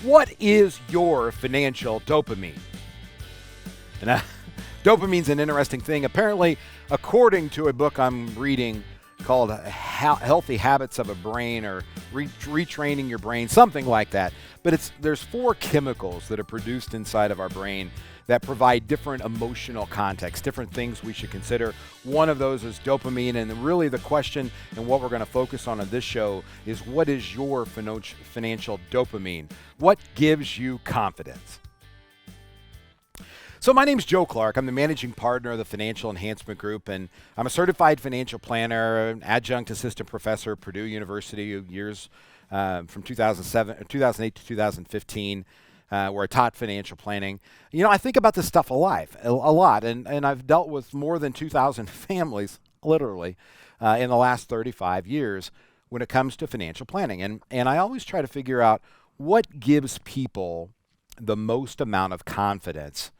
What is your financial dopamine? And dopamine's an interesting thing. Apparently, according to a book I'm reading called Healthy Habits of a Brain or Retraining Your Brain, something like that. But there's 4 chemicals that are produced inside of our brain that provide different emotional context, different things we should consider. One of those is dopamine, and really the question and what we're going to focus on this show is, what is your financial dopamine? What gives you confidence? So my name is Joe Clark. I'm the managing partner of the Financial Enhancement Group, and I'm a certified financial planner, an adjunct assistant professor at Purdue University, years from 2008 to 2015. Where I taught financial planning. You know, I think about this stuff a lot, and I've dealt with more than 2,000 families, literally, in the last 35 years when it comes to financial planning. And I always try to figure out what gives people the most amount of confidence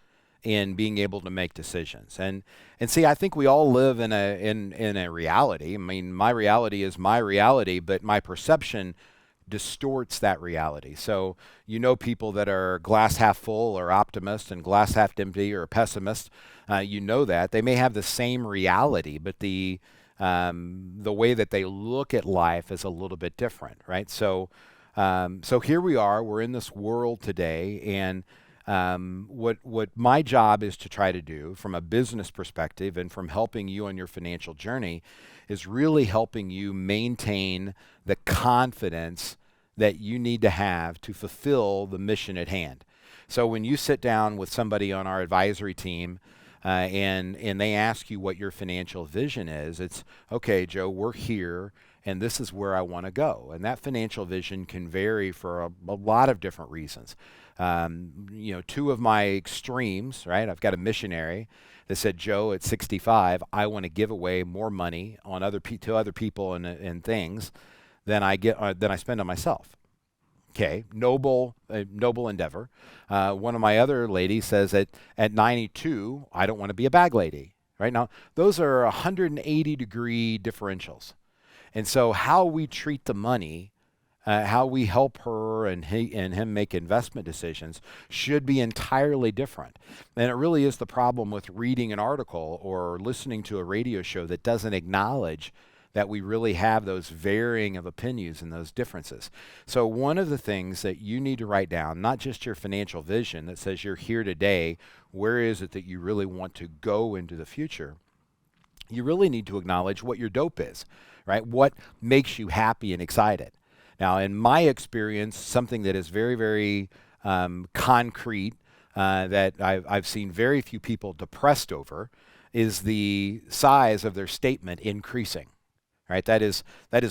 in being able to make decisions. And see, I think we all live in a reality. I mean, my reality is my reality, but my perception distorts that reality. So you know, people that are glass half full or optimist and glass half empty or pessimist, you know that they may have the same reality, but the way that they look at life is a little bit different, right? So here we are. We're in this world today, and what my job is to try to do from a business perspective and from helping you on your financial journey is really helping you maintain the confidence that you need to have to fulfill the mission at hand. So when you sit down with somebody on our advisory team and they ask you what your financial vision is, it's, okay, Joe, we're here and this is where I want to go. And that financial vision can vary for a lot of different reasons. You know, 2 of my extremes, right? I've got a missionary that said, Joe, at 65, I want to give away more money on to other people and things than I spend on myself. Okay, noble endeavor. One of my other ladies says that at 92, I don't want to be a bag lady. Right now, those are 180-degree differentials. And so how we treat the money, how we help her and him make investment decisions should be entirely different. And it really is the problem with reading an article or listening to a radio show that doesn't acknowledge that we really have those varying of opinions and those differences. So one of the things that you need to write down, not just your financial vision that says you're here today, where is it that you really want to go into the future? You really need to acknowledge what your dope is, right? What makes you happy and excited? Now, in my experience, something that is very, very concrete that I've seen very few people depressed over is the size of their statement increasing. Right? That is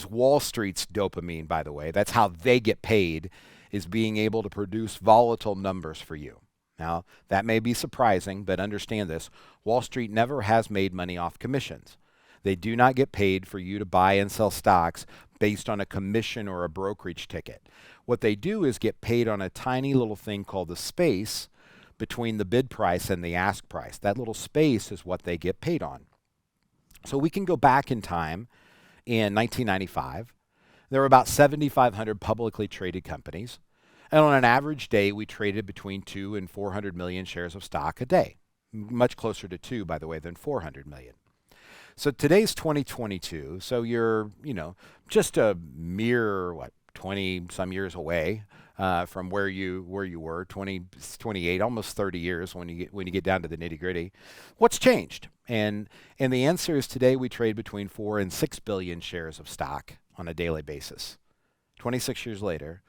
Wall Street's dopamine, by the way. That's how they get paid, is being able to produce volatile numbers for you. Now, that may be surprising, but understand this. Wall Street never has made money off commissions. They do not get paid for you to buy and sell stocks based on a commission or a brokerage ticket. What they do is get paid on a tiny little thing called the space between the bid price and the ask price. That little space is what they get paid on. So we can go back in time. In 1995, there were about 7,500 publicly traded companies. And on an average day, we traded between 2 and 400 million shares of stock a day. Much closer to 2, by the way, than 400 million. So today's 2022. So you're, just a mere, 20 some years away from where you were, 28, almost 30 years when you get down to the nitty gritty. What's changed? And the answer is, today we trade between 4 and 6 billion shares of stock on a daily basis. 26 years later,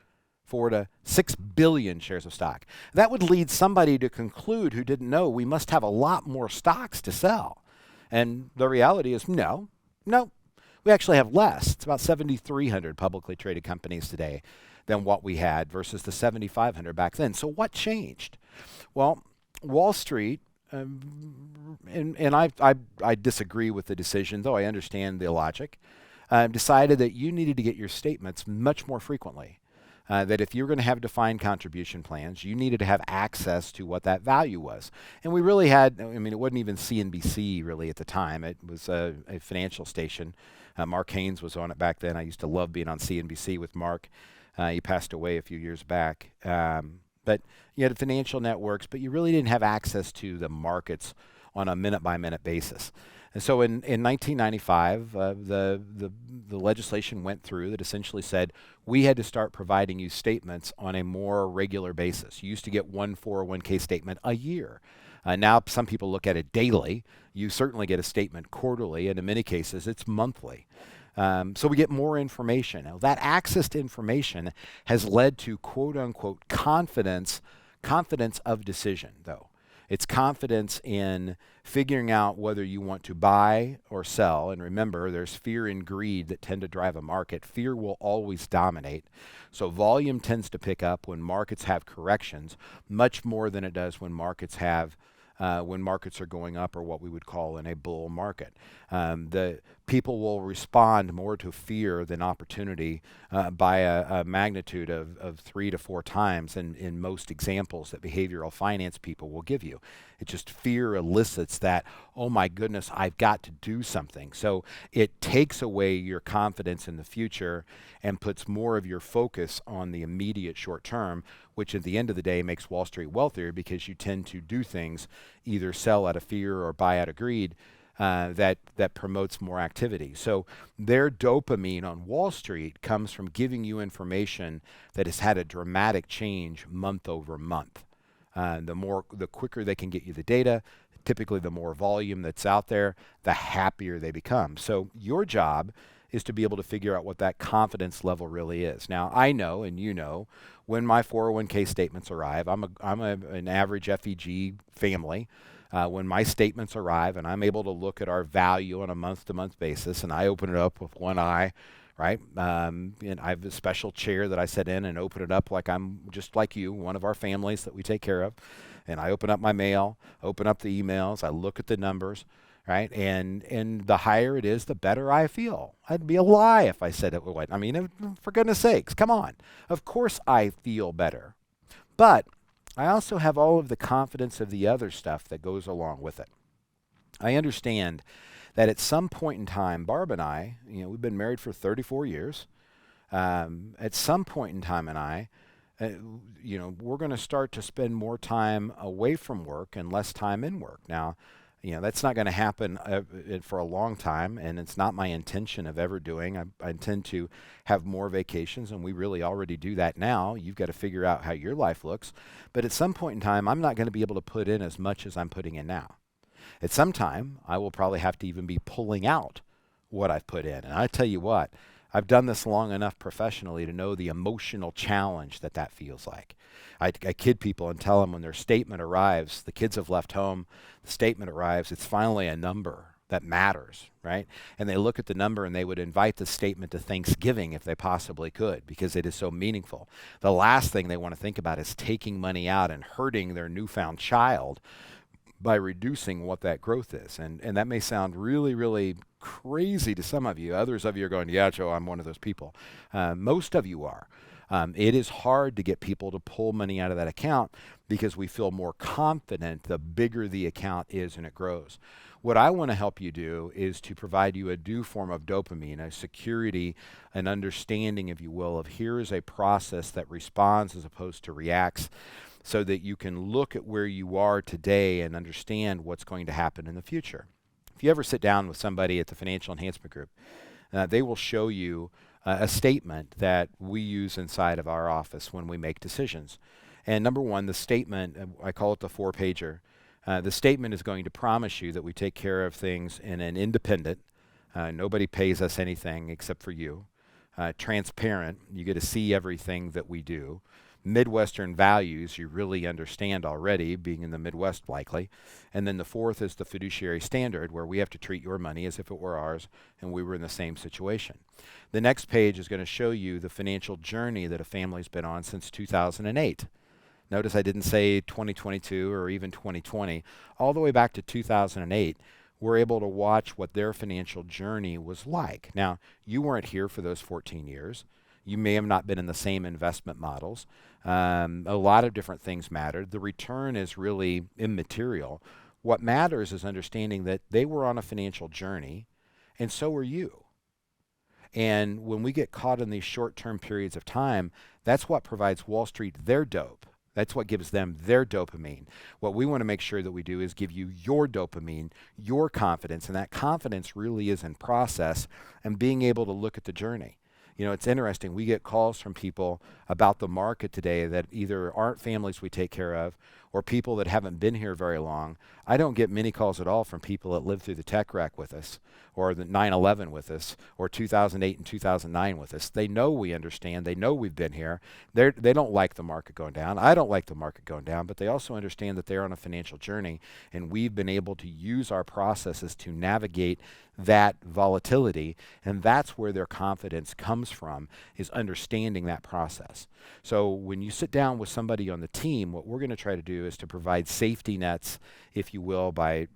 4 to 6 billion shares of stock. That would lead somebody to conclude who didn't know we must have a lot more stocks to sell. And the reality is no, we actually have less. It's about 7,300 publicly traded companies today than what we had versus the 7,500 back then. So what changed? Well, Wall Street, and I disagree with the decision, though I understand the logic, decided that you needed to get your statements much more frequently. That if you're going to have defined contribution plans, you needed to have access to what that value was. And we really had, it wasn't even CNBC really at the time. It was a financial station. Mark Haynes was on it back then. I used to love being on CNBC with Mark. He passed away a few years back. But you had financial networks, but you really didn't have access to the markets on a minute-by-minute basis. And so in 1995, the legislation went through that essentially said we had to start providing you statements on a more regular basis. You used to get one 401k statement a year. Now some people look at it daily. You certainly get a statement quarterly, and in many cases it's monthly. So we get more information. Now, that access to information has led to quote unquote confidence of decision, though. It's confidence in figuring out whether you want to buy or sell. And remember, there's fear and greed that tend to drive a market. Fear will always dominate. So volume tends to pick up when markets have corrections, much more than it does when markets are going up, or what we would call in a bull market. The people will respond more to fear than opportunity by a magnitude of 3 to 4 times in most examples that behavioral finance people will give you. It's just fear elicits that, oh my goodness, I've got to do something. So it takes away your confidence in the future and puts more of your focus on the immediate short term, which at the end of the day makes Wall Street wealthier because you tend to do things, either sell out of fear or buy out of greed, that promotes more activity. So their dopamine on Wall Street comes from giving you information that has had a dramatic change month over month. The quicker they can get you the data, typically the more volume that's out there, the happier they become. So your job is to be able to figure out what that confidence level really is. Now, I know, and you know, when my 401k statements arrive, I'm an average FEG family. When my statements arrive and I'm able to look at our value on a month-to-month basis, and I open it up with one eye, right? And I have a special chair that I sit in and open it up like I'm just like you, one of our families that we take care of. And I open up my mail, open up the emails, I look at the numbers, right? And the higher it is, the better I feel. I'd be a lie if I said it would. I mean, for goodness sakes, come on. Of course I feel better. But I also have all of the confidence of the other stuff that goes along with it. I understand that at some point in time, Barb and I, we've been married for 34 years. At some point in time, we're going to start to spend more time away from work and less time in work. Now, that's not going to happen for a long time, and it's not my intention of ever doing. I intend to have more vacations, and we really already do that now. You've got to figure out how your life looks. But at some point in time, I'm not going to be able to put in as much as I'm putting in now. At some time, I will probably have to even be pulling out what I've put in. And I tell you what, I've done this long enough professionally to know the emotional challenge that feels like. I kid people and tell them when their statement arrives, the kids have left home, the statement arrives, it's finally a number that matters, right? And they look at the number and they would invite the statement to Thanksgiving if they possibly could, because it is so meaningful. The last thing they want to think about is taking money out and hurting their newfound child by reducing what that growth is. And that may sound really, really crazy to some of you. Others of you are going, yeah, Joe, I'm one of those people. Most of you are. It is hard to get people to pull money out of that account because we feel more confident the bigger the account is and it grows. What I want to help you do is to provide you a due form of dopamine, a security, an understanding, if you will, of here is a process that responds as opposed to reacts, so that you can look at where you are today and understand what's going to happen in the future. If you ever sit down with somebody at the Financial Enhancement Group, they will show you a statement that we use inside of our office when we make decisions. And number one, the statement, I call it the 4-pager. The statement is going to promise you that we take care of things in an independent, nobody pays us anything except for you, transparent, you get to see everything that we do, Midwestern values you really understand already, being in the Midwest likely. And then the fourth is the fiduciary standard, where we have to treat your money as if it were ours and we were in the same situation. The next page is going to show you the financial journey that a family's been on since 2008. Notice I didn't say 2022 or even 2020. All the way back to 2008, we're able to watch what their financial journey was like. Now, you weren't here for those 14 years. You may have not been in the same investment models. A lot of different things mattered. The return is really immaterial. What matters is understanding that they were on a financial journey, and so were you. And when we get caught in these short-term periods of time, that's what provides Wall Street their dope. That's what gives them their dopamine. What we want to make sure that we do is give you your dopamine, your confidence, and that confidence really is in process and being able to look at the journey. You know, it's interesting. We get calls from people about the market today that either aren't families we take care of or people that haven't been here very long. I don't get many calls at all from people that lived through the tech wreck with us or the 9/11 with us or 2008 and 2009 with us. They know we understand. They know we've been here. They don't like the market going down. I don't like the market going down, but they also understand that they're on a financial journey, and we've been able to use our processes to navigate that volatility, and that's where their confidence comes from, is understanding that process. So when you sit down with somebody on the team, what we're going to try to do is to provide safety nets, if you will, by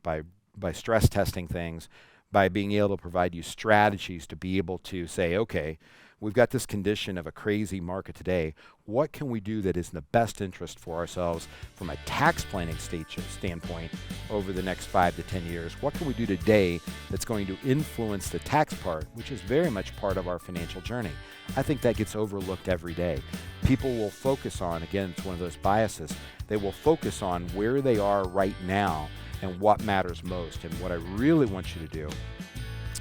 stress testing things, by being able to provide you strategies to be able to say, okay, we've got this condition of a crazy market today. What can we do that is in the best interest for ourselves from a tax planning standpoint over the next 5 to 10 years? What can we do today that's going to influence the tax part, which is very much part of our financial journey? I think that gets overlooked every day. People will focus on, again, it's one of those biases, they will focus on where they are right now and what matters most. And what I really want you to do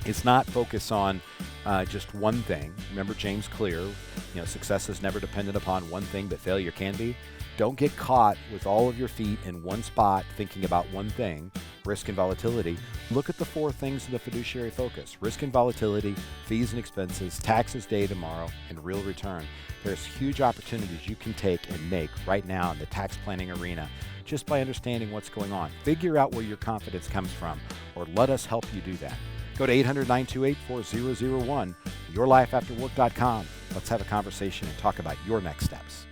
is not focus on just one thing. Remember James Clear, success is never dependent upon one thing, but failure can be. Don't get caught with all of your feet in one spot thinking about one thing, risk and volatility. Look at the 4 things of the fiduciary focus: risk and volatility, fees and expenses, taxes day tomorrow, and real return. There's huge opportunities you can take and make right now in the tax planning arena just by understanding what's going on. Figure out where your confidence comes from, or let us help you do that. Go to 800-928-4001, yourlifeafterwork.com. Let's have a conversation and talk about your next steps.